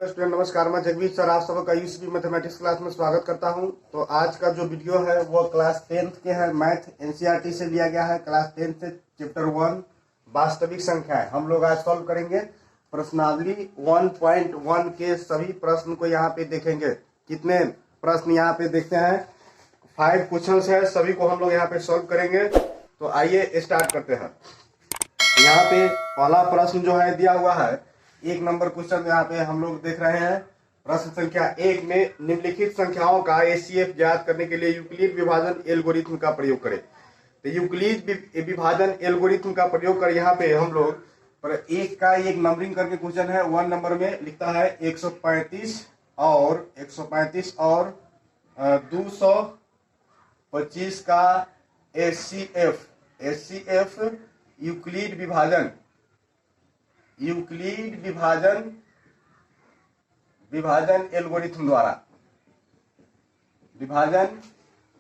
Student नमस्कार, मैं Jagveer sir आप सबका यूसीपी मैथमेटिक्स क्लास में स्वागत करता हूं। तो आज का जो वीडियो है वो क्लास 10th के है, मैथ एनसीईआरटी से लिया गया है। क्लास 10th से चैप्टर 1 वास्तविक संख्याएं हम लोग आज सॉल्व करेंगे। प्रश्नावली 1.1 के सभी प्रश्न को यहाँ पे देखेंगे। कितने प्रश्न यहाँ पे देखते हैं, 5 क्वेश्चंस है, सभी को हम लोग यहाँ पे सॉल्व करेंगे। तो आइए स्टार्ट करते हैं। यहाँ पे पहला प्रश्न जो है दिया हुआ है, 1 नंबर क्वेश्चन यहाँ पे हम लोग देख रहे हैं। प्रश्न संख्या 1 में निम्नलिखित संख्याओं का एचसीएफ ज्ञात करने के लिए यूक्लिड विभाजन एल्गोरिथम का प्रयोग करें। तो यूक्लिड विभाजन एल्गोरिथम का प्रयोग कर यहाँ पे हम लोग पर एक का एक नंबरिंग करके क्वेश्चन है। 1 नंबर में लिखता है 135 और 225 का एचसीएफ यूक्लिड विभाजन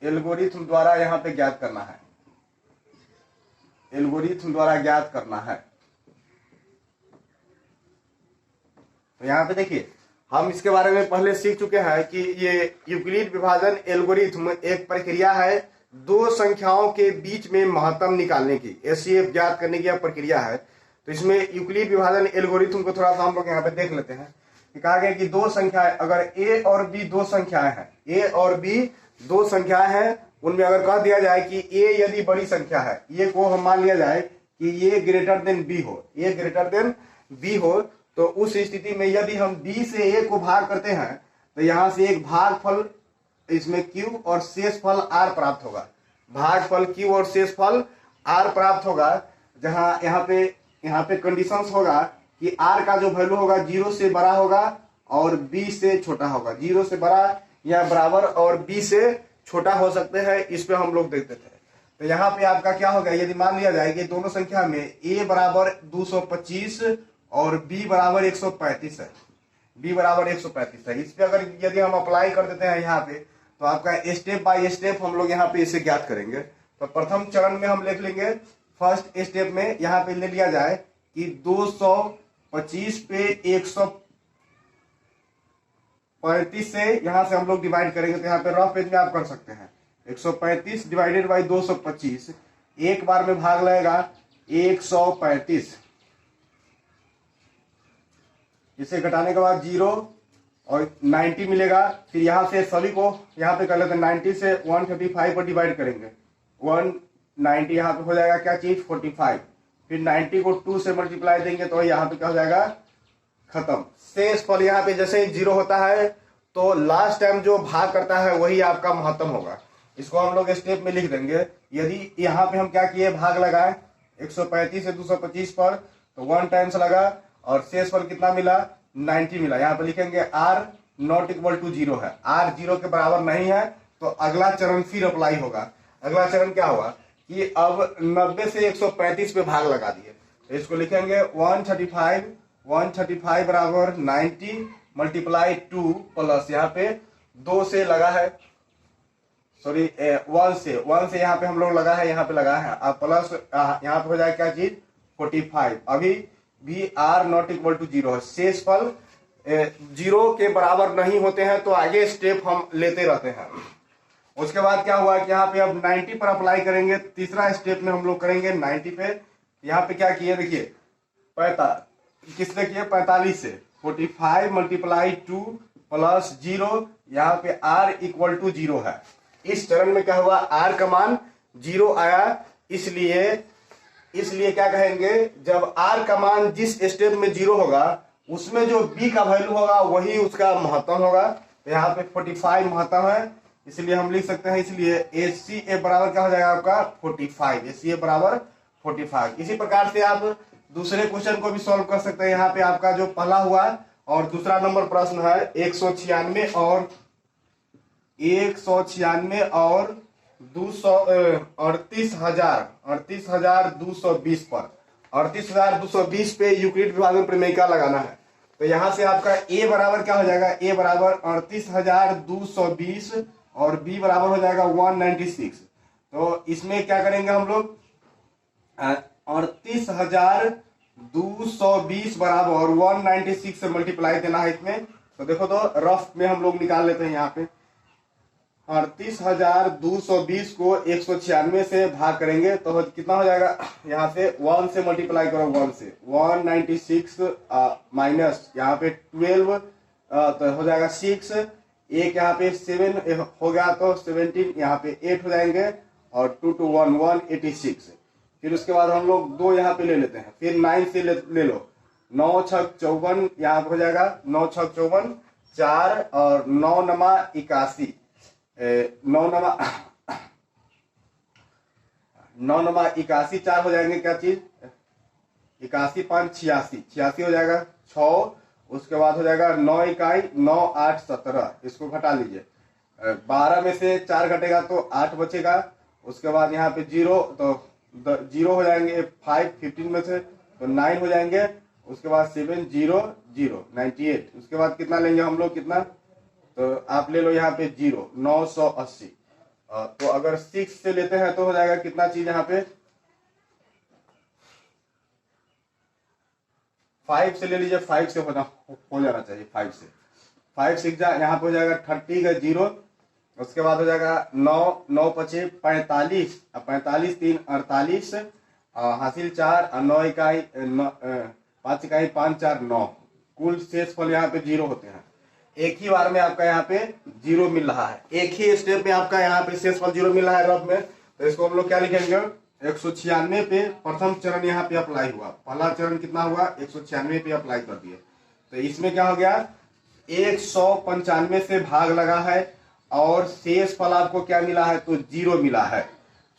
एल्गोरिथम द्वारा यहाँ पे ज्ञात करना है। तो यहाँ पे देखिए, हम इसके बारे में पहले सीख चुके हैं कि ये यूक्लिड विभाजन एल्गोरिथम एक प्रक्रिया है, दो संख्याओं के बीच में महत्तम निकालने की, एचसीएफ ज्ञात करने की यह प्रक्रिया है। तो इसमें यूक्लिड विभाजन एल्गोरिथम को थोड़ा सा हम लोग यहाँ पे देख लेते हैं कि कहा गया कि दो संख्याएं, अगर ए और बी दो संख्याएं हैं, उनमें अगर कह दिया जाए कि ए यदि बड़ी संख्या है, ये को हम मान लिया जाए कि ये ग्रेटर देन बी हो, तो उस स्थिति में यदि हम बी से ए को भाग करते हैं तो यहाँ से एक भागफल इसमें क्यू और शेषफल आर प्राप्त होगा। भागफल क्यू और शेषफल आर प्राप्त होगा, जहां यहाँ पे कंडीशंस होगा कि आर का जो वैल्यू होगा 0 से बड़ा होगा और बी से छोटा होगा। 0 से बड़ा या बराबर और बी से छोटा हो सकते हैं, इस पे हम लोग देखते थे। तो यहाँ पे आपका क्या होगा, यदि मान लिया जाए कि दोनों संख्या में a बराबर 225 और b बराबर 135 है, इस पे अगर यदि हम अप्लाई कर देते हैं यहाँ पे, तो आपका स्टेप बाय स्टेप हम लोग यहाँ पे इसे ज्ञात करेंगे। तो प्रथम चरण में हम लिख लेंगे, फर्स्ट स्टेप में यहाँ पे ले लिया जाए कि 225 पे 135 से यहाँ से हम लोग डिवाइड करेंगे। तो यहाँ पे रफ पेज में आप कर सकते हैं 135 डिवाइडेड बाई 225, एक बार में भाग लगेगा 135, इसे घटाने के बाद 0 और 90 मिलेगा। फिर यहाँ से सभी को यहाँ पे कर लेते हैं, 90 से 135 पर डिवाइड करेंगे, 190 यहाँ पे हो जाएगा क्या चीज 45। फिर 90 को 2 से मल्टीप्लाई देंगे तो यहाँ पे क्या हो जाएगा, खत्म। शेषफल यहाँ पे जैसे ही 0 होता है तो लास्ट टाइम जो भाग करता है वही आपका महत्तम होगा। इसको हम लोग स्टेप में लिख देंगे। यदि यहाँ पे हम क्या किए, भाग लगाए 135 से 225 पर, तो 1 टाइम्स लगा और शेषफल कितना मिला, 90 मिला। यहाँ पे लिखेंगे आर नॉट इक्वल टू 0 है, आर 0 के बराबर नहीं है, तो अगला चरण फिर अप्लाई होगा। अगला चरण क्या हुआ कि अब 90 से 135 पे भाग लगा दिए, तो इसको लिखेंगे 135 बराबर 90 मल्टीप्लाई 2 प्लस यहाँ पे 2 से लगा है, सॉरी 1 से यहाँ पे हम लोग लगा है, यहाँ पे लगा है, अब प्लस यहाँ पे हो जाएगा क्या चीज 45। अभी भी आर नॉट इक्वल टू 0 है, शेषफल 0 के बराबर नहीं होते हैं, तो आगे स्टेप हम लेते रहते हैं। उसके बाद क्या हुआ कि यहाँ पे अब 90 पर अप्लाई करेंगे। तीसरा स्टेप में हम लोग करेंगे 90 पे। यहाँ पे क्या किए, देखिए किसने किए 45 से 45 मल्टीप्लाई 2 प्लस 0, यहाँ पे r इक्वल टू 0 है। इस चरण में क्या हुआ, r का मान 0 आया, इसलिए क्या कहेंगे, जब r का मान जिस स्टेप में 0 होगा उसमें जो b का वैल्यू होगा वही उसका महत्तम होगा। तो यहाँ पे 45 महत्तम है, इसलिए हम लिख सकते हैं, इसलिए एचसीएफ बराबर क्या हो जाएगा आपका 45, एचसीएफ बराबर 45। इसी प्रकार से आप दूसरे क्वेश्चन को भी सॉल्व कर सकते हैं। यहाँ पे आपका जो पहला हुआ और दूसरा नंबर प्रश्न है 196 और 38,220 पर 38,220 पे यूक्लिड विभाजन प्रमेयिका लगाना है। तो यहाँ से आपका a बराबर क्या हो जाएगा, a बराबर 38,220 और b बराबर हो जाएगा 196। तो इसमें क्या करेंगे हम लोग, 38,220 220 बराबर 196 से मल्टीप्लाई देना है इसमें। तो देखो तो रफ में हम लोग निकाल लेते हैं यहाँ पे 38,220 को 196 से भाग करेंगे तो कितना हो जाएगा, यहाँ से 1 से मल्टीप्लाई करो, 1 से 196 माइनस यहाँ पे 12 तो हो जाएगा 6, एक यहाँ पे 7 हो गया तो 17, यहाँ पे 8 हो जाएंगे और 2 to 1 186। फिर उसके बाद हम लोग 2 यहाँ पे ले लेते हैं, फिर 9 से ले लो, 9 छक 54 यहाँ पे हो जाएगा 9 छक 54 4 और 9 नमा 81 9 नमा 81 4 हो जाएंगे क्या चीज 81 5 86 हो जाएगा 6। उसके बाद हो जाएगा 9 इकाई 9 8 17, इसको घटा लीजिए, 12 में से 4 घटेगा तो 8 बचेगा। उसके बाद यहाँ पे 0 तो 0 हो जाएंगे, 5 15 में से तो 9 हो जाएंगे। उसके बाद 7 0 0 98। उसके बाद कितना लेंगे हम लोग, कितना तो आप ले लो यहाँ पे 0 980। तो अगर 6 से लेते हैं तो हो जाएगा कितना चीज यहाँ पे 5 से ले लीजिए, 5 से हो जाना चाहिए, 5 से 5 6 यहाँ पे हो जाएगा 30 का 0। उसके बाद हो जाएगा 9 9 पचे 45 45 3 48 हासिल 4 9 इकाई 5 इकाई 5 4 9, कुल शेष फल यहाँ पे 0 होते हैं। एक ही बार में आपका यहाँ पे 0 मिल रहा है, एक ही स्टेप में आपका यहाँ पे शेष फल 0 मिल रहा है रफ में। तो इसको हम लोग क्या लिखेंगे 196 पे प्रथम चरण यहाँ पे अप्लाई हुआ, पहला चरण कितना हुआ 196 पे अप्लाई कर दिए। तो इसमें क्या हो गया 195 से भाग लगा है और शेष फल आपको क्या मिला है तो 0 मिला है।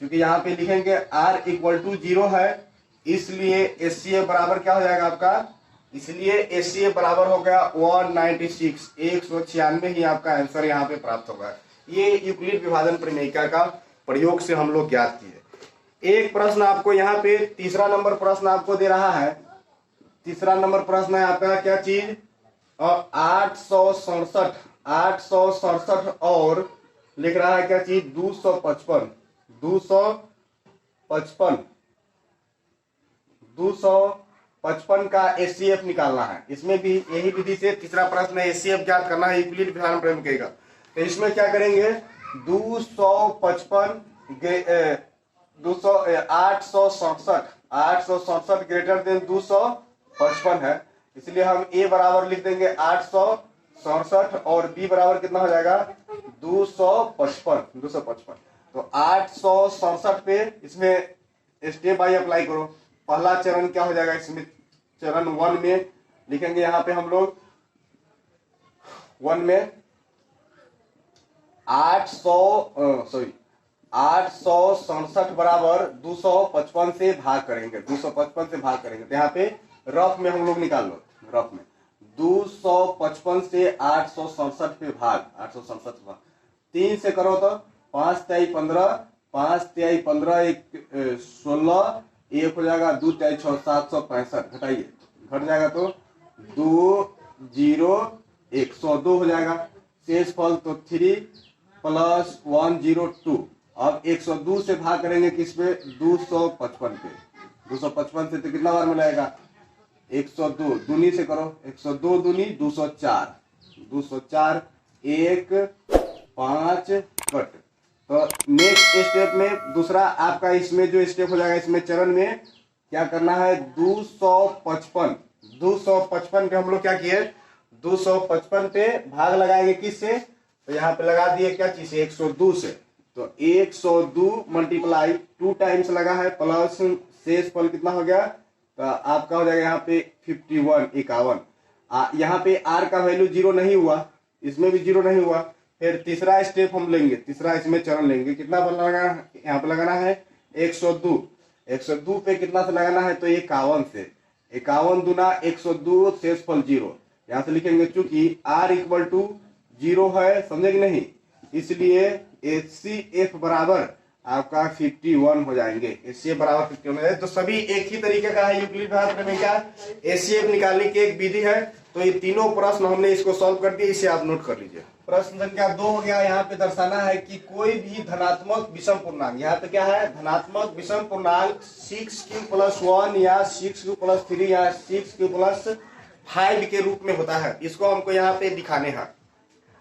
क्योंकि यहाँ पे लिखेंगे r इक्वल टू 0 है, इसलिए एचसीएफ बराबर क्या हो जाएगा आपका, इसलिए एचसीएफ बराबर हो गया 196 196 ही आपका आंसर यहाँ पे प्राप्त होगा। ये यूक्लिड विभाजन प्रमेयिका का प्रयोग से हम लोग ज्ञात किए। एक प्रश्न आपको यहाँ पे तीसरा नंबर प्रश्न आपको दे रहा है, तीसरा नंबर प्रश्न है आपका क्या चीज 867 और लिख रहा है क्या चीज 255 का एचसीएफ निकालना है। इसमें भी यही विधि से तीसरा प्रश्न है एचसीएफ ज्ञात करना है यूक्लिड विभाजन प्रमेयिका। तो इसमें क्या करेंगे 867 ग्रेटर देन 255 है, इसलिए हम ए बराबर लिख देंगे 867 और बी बराबर कितना हो जाएगा 255। तो 867 पे इसमें स्टेप बाय अप्लाई करो। पहला चरण क्या हो जाएगा, इसमें चरण 1 में लिखेंगे यहाँ पे हम लोग 1 में 867 बराबर 255 से भाग करेंगे, 255 से भाग करेंगे। तो यहाँ पे रफ में हम लोग निकाल लो, रफ में 255 से 867 पे भाग, 867 भाग 3 से करो तो 5 तिहाई 15 5 तिहाई 15 1 16 1 हो जाएगा 2 तिहाई 6 765, घटाइए घट जाएगा तो 2 0 102 हो जाएगा। शेष फल तो 3 प्लस 102। अब 102 से भाग करेंगे किस पे 255 पे, 255 से तो कितना बार मिलाएगा 102, दूनी से करो 102 दूनी 204 1 5 कट। तो नेक्स्ट स्टेप में दूसरा आपका इसमें जो स्टेप हो जाएगा, इसमें चरण में क्या करना है 255 पे हम लोग क्या किए 255 पे भाग लगाएंगे किससे, तो यहाँ पे लगा दिए क्या चीज से 102 से। तो 102 मल्टीप्लाई 2 टाइम्स लगा है प्लस शेष फल कितना हो गया, तो आपका हो जाएगा यहाँ पे 51 यहाँ पे r का वैल्यू 0 नहीं हुआ, इसमें भी 0 नहीं हुआ। फिर तीसरा स्टेप हम लेंगे, तीसरा इसमें चरण लेंगे, कितना पर लगाना है यहाँ पे लगाना है 102 पे कितना से लगाना है तो 51 से, 51 दूना 102 शेष फल 0। यहाँ से लिखेंगे चूंकि r इक्वल टू 0 है, समझे कि नहीं, इसलिए HCF बराबर आपका 51 हो जाएंगे, HCF बराबर 51 है। तो सभी एक ही तरीके का है यूक्लिड विभाजन प्रमेयिका, HCF निकालने की एक विधि है। तो ये तीनों प्रश्न हमने इसको सॉल्व कर दिया, इसे आप नोट कर लीजिए। प्रश्न संख्या 2 हो गया। यहाँ पे दर्शाना है कि कोई भी धनात्मक विषम पूर्णांक, यहाँ पे क्या है, धनात्मक विषम पूर्णांक 6q+1 या 6q+3 या 6q+5 के रूप में होता है। इसको हमको यहाँ पे दिखाने हैं।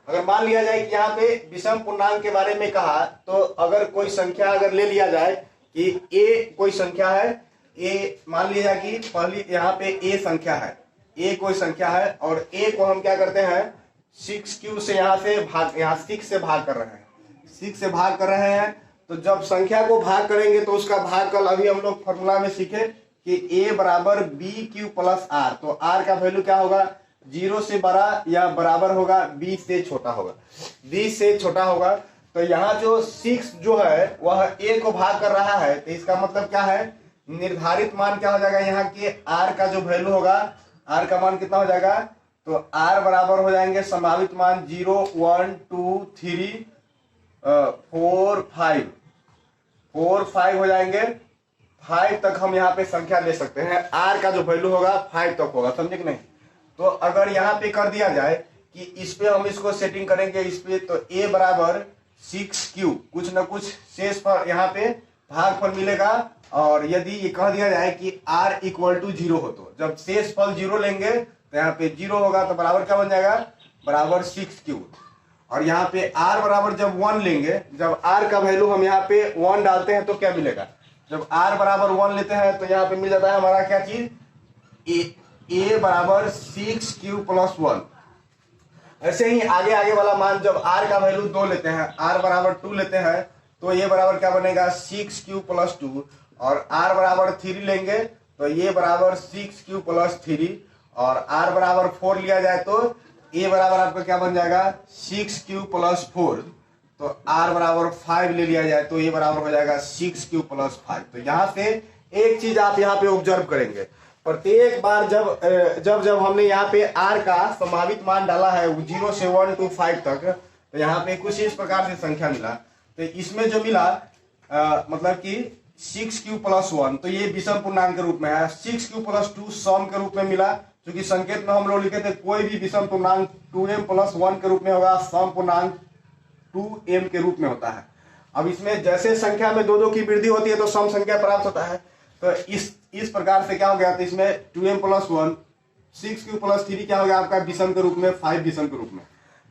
अगर मान लिया जाए कि यहाँ पे विषम पूर्णांक के बारे में कहा, तो अगर कोई संख्या अगर ले लिया जाए कि a कोई संख्या है, a मान लिया जाए कि पहली यहाँ पे a संख्या है, a कोई संख्या है और a को हम क्या करते हैं 6q से यहाँ 6 से भाग कर रहे हैं, 6 से भाग कर रहे हैं। तो जब संख्या को भाग करेंगे तो उसका भाग कल अभी हम लोग फॉर्मूला में सीखे कि a बराबर bq+r। तो r का वैल्यू क्या होगा, 0 से बड़ा या बराबर होगा, 20 से छोटा होगा, 20 से छोटा होगा। तो यहाँ जो 6 जो है वह a को भाग कर रहा है, तो इसका मतलब क्या है, निर्धारित मान क्या हो जाएगा, यहाँ के r का जो वैल्यू होगा, r का मान कितना हो जाएगा, तो r बराबर हो जाएंगे संभावित मान 0 1 2 3 4 5 हो जाएंगे, 5 तक हम यहाँ पे संख्या ले सकते हैं। r का जो वैल्यू होगा 5 तक होगा, समझे कि नहीं। तो अगर यहाँ पे कर दिया जाए कि इस पे हम इसको सेटिंग करेंगे इस पे, तो a बराबर 6q, कुछ न कुछ शेष पर यहाँ पे भागफल मिलेगा। और यदि ये कह दिया जाए कि r = 0 हो, तो जब शेष फल 0 लेंगे तो यहाँ पे 0 होगा, तो बराबर क्या बन जाएगा, बराबर 6q। और यहाँ पे r बराबर जब 1 लेंगे, जब r का वैल्यू हम यहाँ पे 1 डालते हैं तो क्या मिलेगा, जब r बराबर 1 लेते हैं तो यहाँ पे मिल जाता है हमारा क्या चीज, a बराबर 6q+1। ऐसे ही आगे वाला मान जब r का वैल्यू 2 लेते हैं, r बराबर 2 लेते हैं, तो ये बराबर क्या बनेगा 6q+2। और r बराबर 3 लेंगे तो ये बराबर 6q+3। और r बराबर 4 लिया जाए तो a बराबर आपका क्या बन जाएगा 6q+4। तो r बराबर 5 ले लिया जाए तो ये बराबर हो जाएगा 6q+5। तो यहाँ से एक चीज आप यहाँ पे ऑब्जर्व करेंगे, प्रत्येक बार जब हमने यहाँ पे r का संभावित मान डाला है 0 से 1 to 5 तक, तो यहाँ पे कुछ इस प्रकार से संख्या मिला। तो इसमें जो मिला मतलब कि 6q+1, तो ये विषम पूर्णांक के रूप में है। 6q+2 सम के रूप में मिला, क्योंकि संकेत में हम लोग लिखे थे कोई भी विषम पूर्णांक 2m+1 के रूप में होगा, सम पूर्णांक 2m के रूप में होता है। अब इसमें जैसे संख्या में 2 की वृद्धि होती है तो सम संख्या प्राप्त होता है। तो इस प्रकार से क्या हो गया, तो इसमें 2m+1 6q+3 क्या हो गया आपका विषम के रूप में, 5 विषम के रूप में।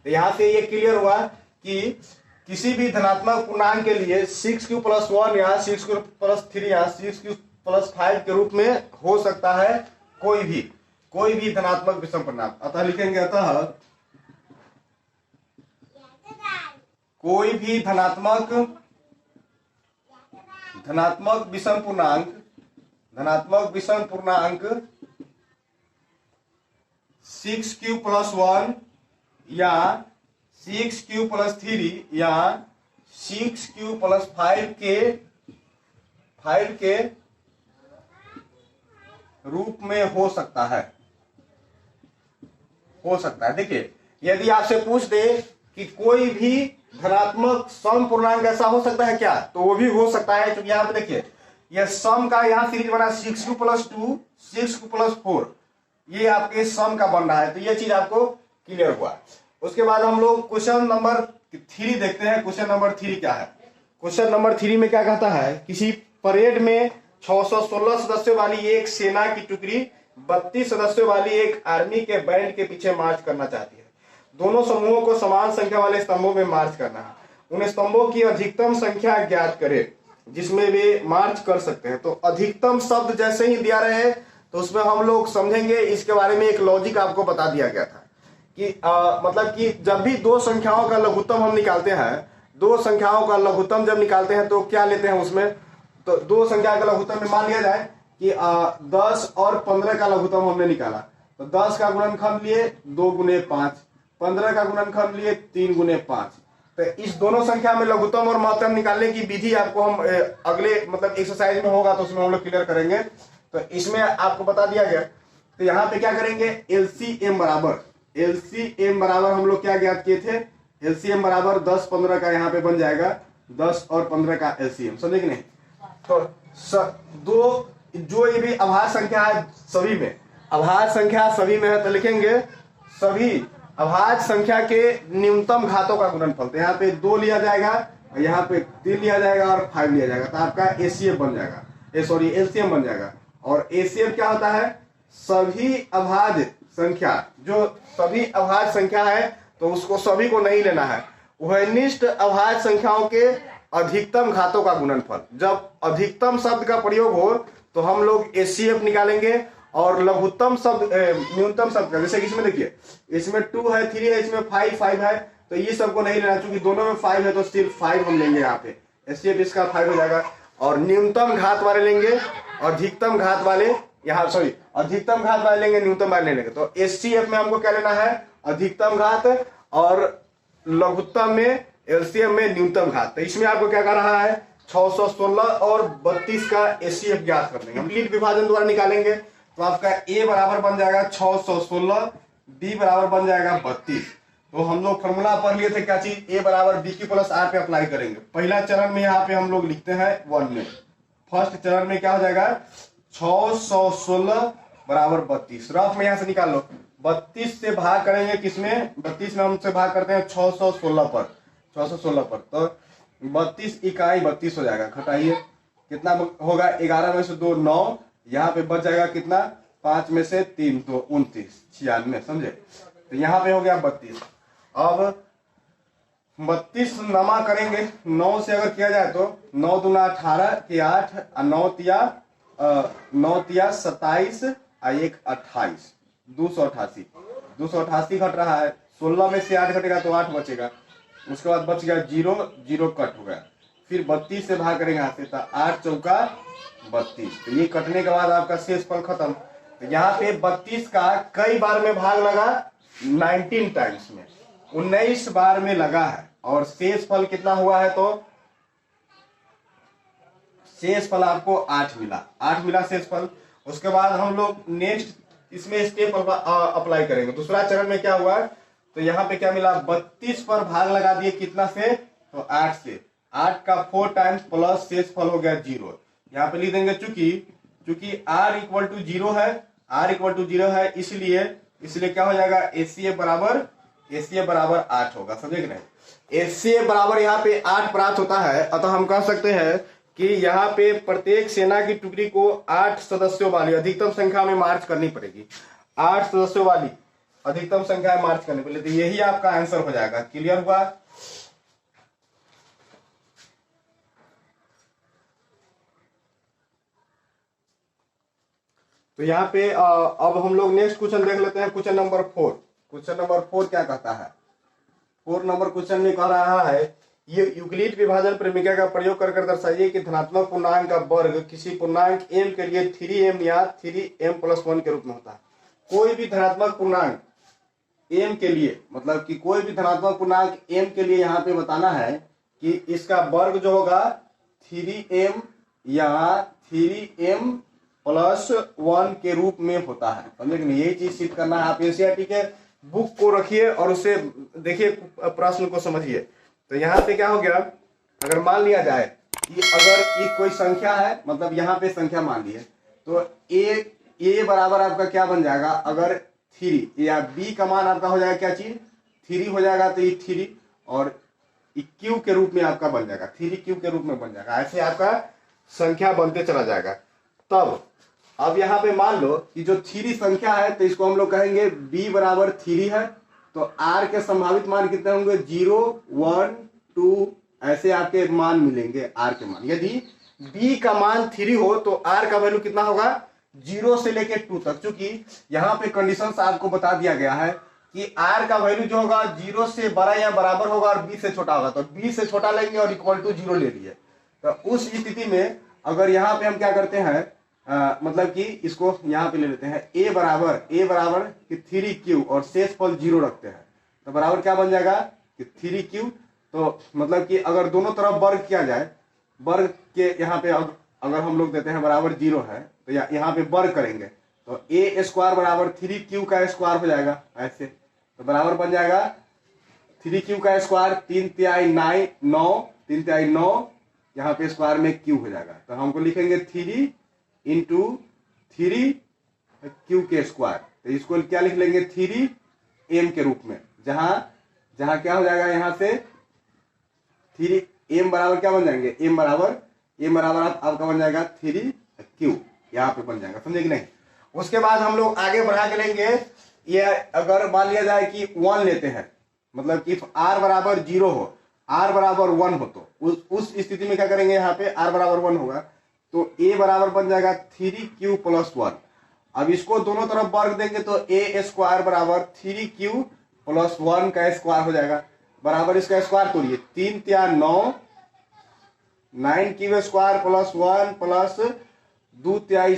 तो यहाँ से ये क्लियर हुआ कि किसी भी धनात्मक पूर्णांक के लिए 6q+1 या 6q+3 या 6q+5 के रूप में हो सकता है कोई भी धनात्मक विषम पूर्णांक। अतः लिखेंगे, अतः कोई भी धनात्मक विषम पूर्णांक 6q+1 या 6q+3 या 6q+5 के रूप में हो सकता है। देखिए, यदि आपसे पूछ दे कि कोई भी धनात्मक सम पूर्णांक ऐसा हो सकता है क्या, तो वो भी हो सकता है। क्योंकि यहाँ पे देखिए, यह सम का यहाँ सीरीज बना 6q+2 6q+4, ये आपके सम का बन रहा है। तो ये चीज आपको क्लियर हुआ। उसके बाद हम लोग क्वेश्चन नंबर 3 देखते हैं। क्वेश्चन नंबर 3 क्या है, क्वेश्चन नंबर 3 में क्या कहता है, किसी परेड में 616 सदस्यों वाली एक सेना की टुकड़ी 32 सदस्यों वाली एक आर्मी के बैंड के पीछे मार्च करना चाहती है। दोनों समूहों को समान संख्या वाले स्तंभों में मार्च करना है। उन स्तंभों की अधिकतम संख्या ज्ञात करें जिसमें वे मार्च कर सकते हैं। तो अधिकतम शब्द जैसे ही दिया रहे तो उसमें हम लोग समझेंगे, इसके बारे में एक लॉजिक आपको बता दिया गया था कि मतलब कि जब भी 2 संख्याओं का लघुत्तम हम निकालते हैं, 2 संख्याओं का लघुत्तम जब निकालते हैं तो क्या लेते हैं उसमें, तो 2 संख्या का लघुत्तम में मान लिया जाए कि 10 और 15 का लघुत्तम हमने निकाला, तो 10 का गुणनखंड लिए 2 × 5, 15 का गुणनखंड लिए 3 × 5। तो इस दोनों संख्या में लघुत्तम और महत्तम निकालने की विधि आपको हम अगले मतलब एक्सरसाइज में होगा तो उसमें हम लोग क्लियर करेंगे। तो इसमें आपको बता दिया गया। तो यहाँ पे क्या करेंगे, एलसीएम बराबर हम लोग क्या ज्ञात किए थे, एलसीएम बराबर 10 15 का यहाँ पे बन जाएगा, 10 और 15 का एलसीएम, समझे कि नहीं। तो दो जो ये भी आभार संख्या है सभी में, आभार संख्या सभी में है, तो लिखेंगे सभी अभाज्य संख्या के न्यूनतम घातों का गुणनफल। तो यहाँ पे 2 लिया जाएगा, यहाँ पे 3 लिया जाएगा और 5 लिया जाएगा, तो आपका एसीएफ बन जाएगा, एलसीएम बन जाएगा। और एसीएफ क्या होता है? सभी अभाज्य संख्या, जो सभी अभाज्य संख्या है तो उसको सभी को नहीं लेना है, उभयनिष्ठ अभाज्य संख्याओं के अधिकतम घातों का गुणनफल। जब अधिकतम शब्द का प्रयोग हो तो हम लोग एचसीएफ निकालेंगे, और लघुत्तम शब्द न्यूनतम शब्द का, जैसे कि इसमें देखिए, इसमें 2 है, 3 है, इसमें 5 है, तो ये सबको नहीं लेना, क्योंकि दोनों में 5 है तो सिर्फ 5 हम लेंगे यहाँ पे, एचसीएफ इसका 5 हो जाएगा। और न्यूनतम घात वाले लेंगे, अधिकतम घात वाले यहाँ अधिकतम घात वाले लेंगे, न्यूनतम वाले लेंगे। तो एचसीएफ में हमको क्या लेना है? अधिकतम घात, और लघुत्तम में एलसीएम में न्यूनतम घात। तो इसमें आपको क्या कर रहा है? 616 और 32 का एचसीएफ ज्ञात कर देंगे, हम लीड विभाजन द्वारा निकालेंगे। तो आपका ए बराबर बन जाएगा 616, बी बराबर बन जाएगा 32। तो हम लोग फॉर्मूला पढ़ लिए थे क्या चीज? ए बराबर बी की प्लस आर पे अप्लाई करेंगे। पहला चरण में यहाँ पे हम लोग लिखते हैं 1 में, फर्स्ट चरण में क्या हो जाएगा? 616 बराबर 32, रफ में यहाँ से निकाल लो। 32 से भाग करेंगे किसमें? 32 में हमसे भाग करते हैं 616 पर, 616 पर, तो 32 इकाई 32 हो जाएगा। घटाइए, कितना होगा? 11 में से 2 9, यहाँ पे बच जाएगा कितना? 5 में से 3 तो 29, 96, समझे? तो यहाँ पे हो गया 32। अब 32 नमा करेंगे, 9 से अगर किया जाए तो 9 दूना 18 के 8, 9 तिया 27, 1 28, 288, 288 घट रहा है। 16 में से 8 घटेगा तो 8 बचेगा, उसके बाद बच गया 0, 0 कट हो गया। फिर 32 से भाग करेंगे यहाँ से, तो 8 चौका 32, तो ये कटने के बाद आपका शेष फल खत्म। तो यहाँ पे 32 का कई बार में भाग लगा? 19 टाइम्स में, 19 बार में लगा है। और शेष फल कितना हुआ है? तो शेष फल आपको 8 मिला, 8 मिला शेष फल। उसके बाद हम लोग नेक्स्ट इसमें स्टेप अप्लाई करेंगे। दूसरा चरण में क्या हुआ? तो यहाँ पे क्या मिला? 32 पर भाग लगा दिए, कितना से? तो 8 से, 8 का 4 टाइम्स प्लस शेष फल हो गया 0। यहाँ पे लिख देंगे चूंकि r इक्वल टू 0 है, r इक्वल टू 0 है, इसलिए क्या हो जाएगा? एचसीएफ बराबर 8 होगा, समझे कि नहीं? एचसीएफ बराबर यहाँ पे 8 प्राप्त होता है, अतः हम कह सकते हैं कि यहाँ पे प्रत्येक सेना की टुकड़ी को 8 सदस्यों वाली अधिकतम संख्या में मार्च करनी पड़ेगी, 8 सदस्यों वाली अधिकतम संख्या में मार्च करनी पड़ेगी। तो यही आपका आंसर हो जाएगा। क्लियर हुआ? तो यहाँ पे अब हम लोग नेक्स्ट क्वेश्चन देख लेते हैं, क्वेश्चन नंबर 4। क्वेश्चन नंबर 4 क्या कहता है? 4 नंबर क्वेश्चन में कह रहा है, ये यूक्लिड विभाजन प्रमेय का प्रयोग कर दर्शाइए कि धनात्मक पूर्णांक का वर्ग किसी पूर्णांक m के लिए 3m या 3m+1 के रूप में होता है। कोई भी धनात्मक पूर्णांक m के लिए, मतलब कि कोई भी धनात्मक पूर्णांक m के लिए यहाँ पे बताना है कि इसका वर्ग जो होगा 3m या 3m+1 के रूप में होता है। समझे कि नहीं? यही चीज सिद्ध करना है। आप एनसीईआरटी के बुक को रखिए और उसे देखिए, प्रश्न को समझिए। तो यहाँ पे क्या हो गया? अगर मान लिया जाए कि अगर ये कोई संख्या है, मतलब यहाँ पे संख्या मान ली है, तो a बराबर आपका क्या बन जाएगा? अगर 3 या b का मान आपका हो जाएगा क्या चीज? 3 हो जाएगा, तो ये 3 और q के रूप में आपका बन जाएगा, 3q के रूप में बन जाएगा। ऐसे आपका संख्या बनते चला जाएगा। तब अब यहाँ पे मान लो कि जो 3 संख्या है, तो इसको हम लोग कहेंगे b बराबर 3 है। तो r के संभावित मान कितने होंगे? 0, 1, 2, ऐसे आपके मान मिलेंगे r के मान। यदि b का मान 3 हो तो r का वैल्यू कितना होगा? 0 से लेके 2 तक। क्योंकि यहाँ पे कंडीशंस आपको बता दिया गया है कि r का वैल्यू जो होगा 0 से बड़ा या बराबर होगा और b से छोटा होगा। तो b से छोटा लेंगे और इक्वल टू 0 ले लिए। तो उस स्थिति में अगर यहाँ पे हम क्या करते हैं, मतलब कि इसको यहाँ पे ले लेते हैं a बराबर कि 3q और शेष फल 0 रखते हैं, तो बराबर क्या बन जाएगा? कि 3q। तो मतलब कि अगर दोनों तरफ वर्ग किया जाए, वर्ग के यहाँ पे अगर हम लोग देते हैं बराबर 0 है, तो यहाँ पे वर्ग करेंगे तो a स्क्वायर बराबर 3q का स्क्वायर हो जाएगा ऐसे। तो बराबर बन जाएगा 3q का स्क्वायर, 3 तिहाई 9, 3 तिहाई 9, यहाँ पे स्क्वायर में q हो जाएगा। तो हमको लिखेंगे 3 इंटू 3q के स्क्वायर। तो इसको क्या लिख लेंगे? 3 एम के रूप में, जहां क्या हो जाएगा, यहां से 3 एम बराबर क्या बन जाएंगे, एम बराबर आपका बन जाएगा 3q, यहाँ पे बन जाएगा, समझे कि नहीं। उसके बाद हम लोग आगे बढ़ा के लेंगे, ये अगर मान लिया जाए कि 1 लेते हैं, मतलब कि r बराबर 0 हो, r बराबर 1 हो, तो उस स्थिति में क्या करेंगे, यहाँ पे r बराबर 1 होगा तो a बराबर बन जाएगा 3q + 1। अब इसको दोनों तरफ वर्ग देंगे तो a स्क्वायर बराबर 3q + 1 का स्क्वायर हो जाएगा, बराबर इसका square तोड़िए, 3 × 9 9q square + 1 plus 2 ×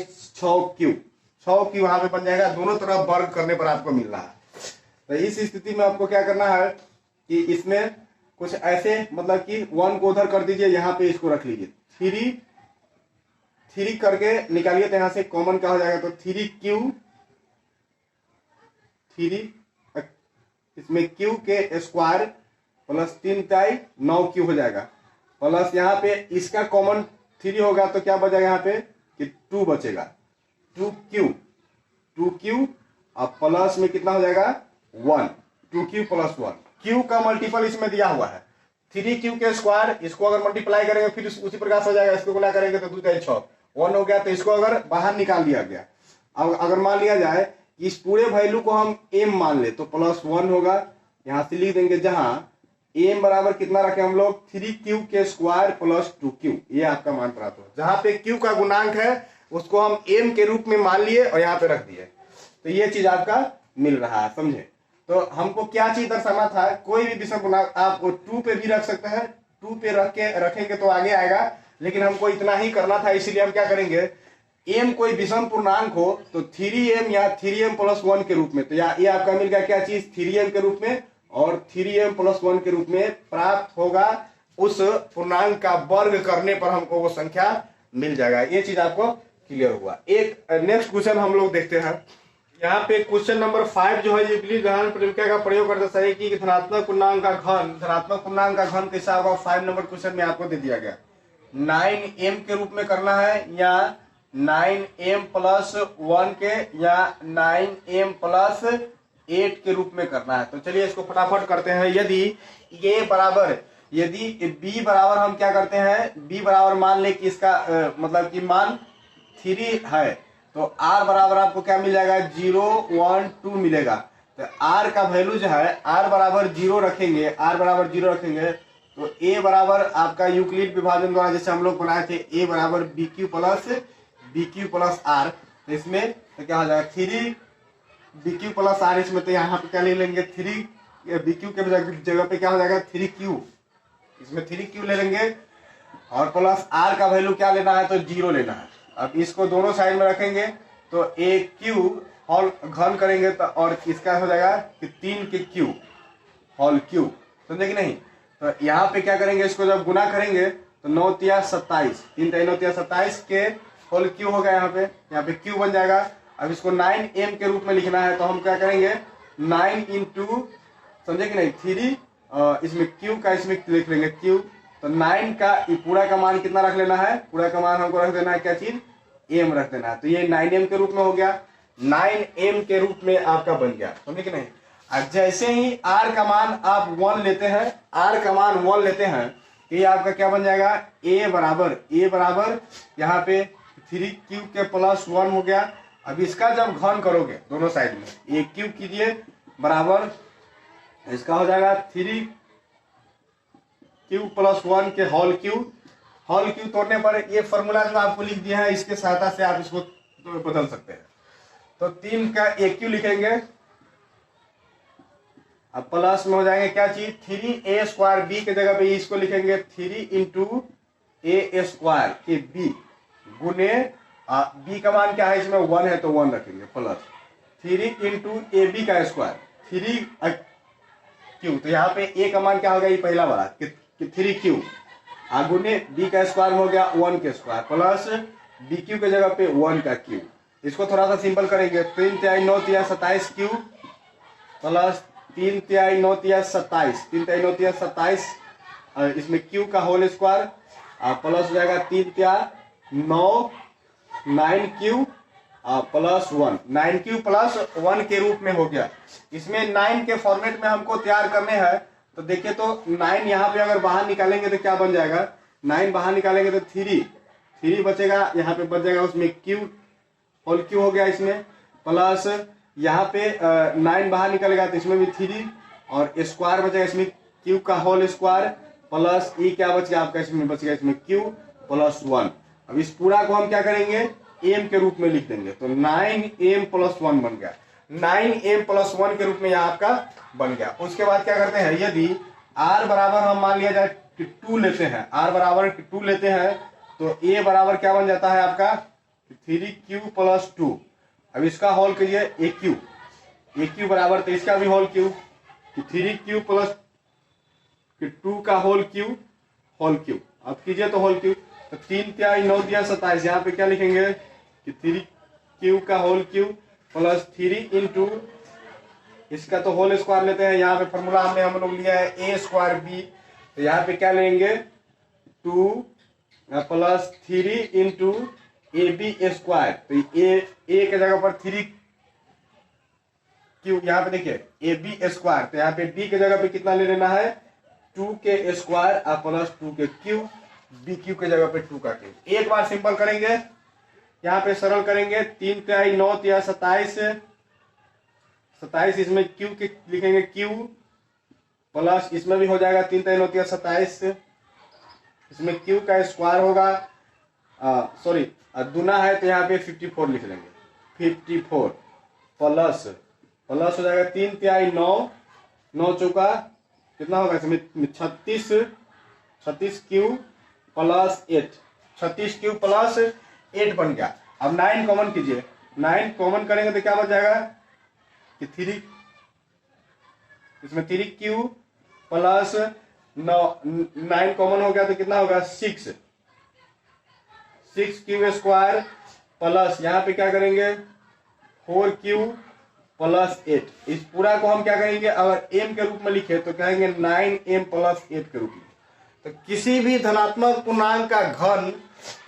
6q वहां पे बन जाएगा, दोनों तरफ वर्ग करने पर आपको मिल रहा है। तो इस स्थिति में आपको क्या करना है कि इसमें कुछ ऐसे, मतलब कि 1 को उधर कर दीजिए, यहाँ पे इसको रख लीजिए, 3 करके निकालिए, तो यहाँ से कॉमन क्या हो जाएगा, तो 3q, इसमें q के स्क्वायर प्लस 3 × 9q हो जाएगा, प्लस यहाँ पे इसका कॉमन 3 होगा तो क्या बचेगा यहाँ पे कि 2 बचेगा, 2q अब प्लस में कितना हो जाएगा 1, 2q + 1, q का मल्टीपल इसमें दिया हुआ है 3q के स्क्वायर, इसको अगर मल्टीप्लाई करेंगे फिर उसी प्रकार से हो जाएगा, इसको गुणा करेंगे तो 2 × 6 1 हो गया, तो इसको अगर बाहर निकाल दिया गया। अब अगर मान लिया जाए कि इस पूरे वैल्यू को हम m मान ले तो +1 होगा, यहां से लिख देंगे, जहां m बराबर कितना रखे हम लोग 3q के स्क्वायर प्लस 2q, ये आपका मान प्राप्त हो, जहां पे q का गुणांक है उसको हम m के रूप में मान लिए और यहाँ पे रख दिए, तो ये चीज आपका मिल रहा है, समझे। तो हमको क्या चीज दर्शाना था, कोई भी विषम पूर्णांक आप 2 पे भी रख सकते हैं, 2 पे रखेंगे तो आगे आएगा, लेकिन हमको इतना ही करना था, इसीलिए हम क्या करेंगे, m कोई विषम पूर्णांक हो तो 3m या 3m + 1 के रूप में, तो ये आपका मिल गया क्या चीज 3m के रूप में, और 3m + 1 के रूप में प्राप्त होगा, उस पूर्णांक का वर्ग करने पर हमको वो संख्या मिल जाएगा। ये चीज आपको क्लियर हुआ। एक नेक्स्ट क्वेश्चन हम लोग देखते हैं, यहाँ पे क्वेश्चन नंबर 5 जो है, युक्लिड ग्रहण प्रक्रिया का प्रयोग करते सही कि धनात्मक पूर्णांक का घन कैसा होगा, 5 नंबर क्वेश्चन में आपको दे दिया गया, 9m के रूप में करना है या 9m + 1 के या 9m + 8 के रूप में करना है। तो चलिए इसको फटाफट करते हैं। यदि b बराबर हम क्या करते हैं, b बराबर मान ले कि इसका मतलब कि मान 3 है, तो r बराबर आपको क्या मिल जाएगा 0 1 2 मिलेगा, तो r का वैल्यू जो है r बराबर 0 रखेंगे, तो a बराबर आपका यूक्लिड विभाजन द्वारा जैसे हम लोग बनाए थे, a बराबर bq + r, तो इसमें तो क्या हो जाएगा 3bq + r, इसमें तो यहाँ पे क्या ले लेंगे 3bq के जगह पे क्या हो जाएगा 3q, इसमें 3q ले लेंगे और प्लस r का वैल्यू क्या लेना है, तो 0 लेना है। अब इसको दोनों साइड में रखेंगे तो aq होल घन करेंगे तो, और इसका हो जाएगा कि 3 के q होल q, समझे कि नहीं। तो यहाँ पे क्या करेंगे, इसको जब गुना करेंगे तो 9 × 27, 3 × 9 = 27 के होल q हो गया, यहाँ पे q बन जाएगा। अब इसको 9m के रूप में लिखना है तो हम क्या करेंगे 9 × समझे कि नहीं 3, इसमें q का इसमें लिख लेंगे q, तो 9 का पूरा का मान कितना रख लेना है, पूरा का मान हमको रख देना है क्या चीज m रख देना है, तो ये 9m के रूप में हो गया, 9m के रूप में आपका बन गया, समझे कि नहीं। अब जैसे ही r का मान आप 1 लेते हैं, तो ये आपका क्या बन जाएगा a बराबर यहाँ पे 3q के +1 हो गया। अब इसका जब घन करोगे दोनों साइड में aq कीजिए बराबर, इसका हो जाएगा 3q + 1 के होल q तोड़ने पर ये फॉर्मूला जो आपको लिख दिया है, इसके सहायता से आप इसको बदल सकते हैं। तो 3 का aq लिखेंगे, अब प्लस में हो जाएंगे क्या चीज 3a² b के जगह पे इसको लिखेंगे 3 × a² के b गुने b का मान क्या है, इसमें 1 है तो 1 रखेंगे, प्लस 3 × ab का स्क्वायर 3q, तो यहाँ पे a का मान क्या होगा, ये पहला वाला कि 3q गुने b का स्क्वायर हो गया 1 के स्क्वायर प्लस bq के जगह पे 1 का q। इसको थोड़ा सा सिंपल करेंगे, 3 × 9 = 27q प्लस 3 × 9 = 27, इसमें q का होल स्क्वायर प्लस हो जाएगा 3 × 9 9q प्लस 1, 9 प्लस 1 के रूप में हो गया। इसमें 9 के फॉर्मेट में हमको तैयार करने हैं। तो देखिए तो 9 यहाँ पे अगर बाहर निकालेंगे तो क्या बन जाएगा, 9 बाहर निकालेंगे तो 3 बचेगा, यहाँ पे बच जाएगा उसमें क्यू, होल क्यू हो गया इसमें, प्लस यहाँ पे 9 बाहर निकलेगा तो इसमें भी 3 और स्क्वायर बचेगा इसमें क्यू का होल स्क्वायर, प्लस ई क्या बच गया आपका, इसमें बच गया इसमें क्यू प्लस 1। अब इस पूरा को हम क्या करेंगे, एम के रूप में लिख देंगे। तो 9m प्लस 1 बन गया, 9m प्लस 1 के रूप में यहाँ आपका बन गया। उसके बाद क्या करते हैं, यदि r बराबर हम मान लिया जाए कि 2 लेते हैं, r बराबर 2 लेते हैं तो a बराबर क्या बन जाता है आपका 3q प्लस 2। अब इसका होल कीजिए aq बराबर, तो इसका भी होल क्यू 3q प्लस 2 का होल क्यू। अब कीजिए तो होल क्यू, तो 3 तिहाई 9 तिया 27, यहाँ पे क्या लिखेंगे कि 3q का होल क्यू प्लस 3 इंटू इसका तो होल स्क्वायर लेते हैं। यहाँ पे फॉर्मूला हमने हम लोग लिया है a स्क्वायर b, तो यहाँ पे क्या लेंगे 2 प्लस 3 इंटू ab स्क्वायर। तो a के जगह पर 3q, यहाँ पे देखिए ab स्क्वायर, तो यहाँ पे b के जगह पे कितना ले लेना है 2 के स्क्वायर प्लस 2 के क्यूब, बी क्यू के जगह पे 2 का क्यूब। एक बार सिंपल करेंगे, यहाँ पे सरल करेंगे, 3 तिहाई 9 तिया 27, इसमें क्यू के लिखेंगे क्यू प्लस इसमें भी हो जाएगा 3 तिहाई 9 तिया 27, इसमें क्यू का स्क्वायर होगा, सॉरी दूना है तो यहाँ पे 54 लिख लेंगे, 54 प्लस हो जाएगा 3 तिहाई 9 चौका कितना होगा इसमें 36 क्यू प्लस 8, 36 क्यू प्लस 8 बन गया। अब 9 कॉमन कीजिए, 9 कॉमन करेंगे तो क्या बच जाएगा कि 3, इसमें 3 क्यू प्लस 9 कॉमन हो गया तो कितना होगा 6 क्यू स्क्वायर प्लस यहाँ पे क्या करेंगे 4 क्यू प्लस 8। इस पूरा को हम क्या करेंगे, अगर m के रूप में लिखे तो कहेंगे 9m प्लस 8 के रूप में। तो किसी भी धनात्मक पूर्णांक का घन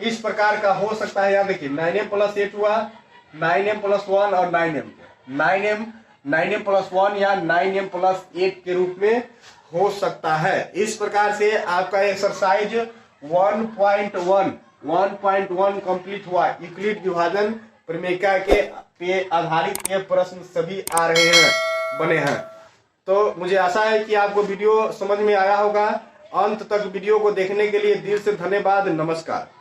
इस प्रकार का हो सकता है। यहाँ देखिए 9m प्लस 8 हुआ, 9m प्लस 1 और 9m प्लस 1 या 9m प्लस 8 के रूप में हो सकता है। इस प्रकार से आपका एक्सरसाइज 1.1 कंप्लीट हुआ। यूक्लिड विभाजन प्रमेय के पे आधारित ये प्रश्न सभी आ रहे हैं, बने हैं। तो मुझे आशा है कि आपको वीडियो समझ में आया होगा। अंत तक वीडियो को देखने के लिए दिल से धन्यवाद। नमस्कार।